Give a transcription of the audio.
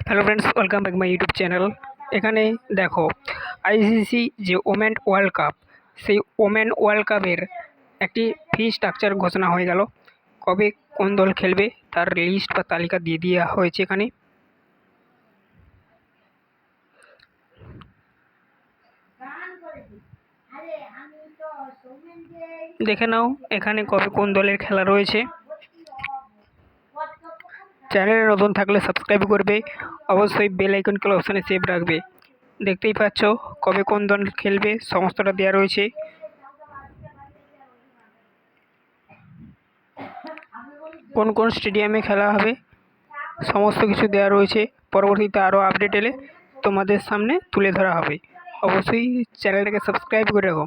Hello friends, welcome back my YouTube channel. এখানে দেখো, ICC যে ওমেন ওয়ার্ল্ড কাপ, সেই ওমেন ওয়ার্ল্ড কাপের একটি ফি স্ট্রাকচার ঘোষণা হয়ে গেল। কবে কোন দল খেলবে তার লিস্ট বা তালিকা দিয়ে দেওয়া হয়েছে এখানে। দেখে নাও এখানে কবে কোন দলের খেলা রয়েছে। চ্যানেলে নতুন থাকলে সাবস্ক্রাইব করবে, অবশ্যই বেল আইকনকে অপশানে সেভ রাখবে। দেখতেই পাচ্ছ কবে কোন দল খেলবে সমস্তটা দেওয়া রয়েছে। কোন কোন স্টেডিয়ামে খেলা হবে সমস্ত কিছু দেওয়া রয়েছে। পরবর্তীতে আরও আপডেট এলে তোমাদের সামনে তুলে ধরা হবে। অবশ্যই চ্যানেলটাকে সাবস্ক্রাইব করে রাখো।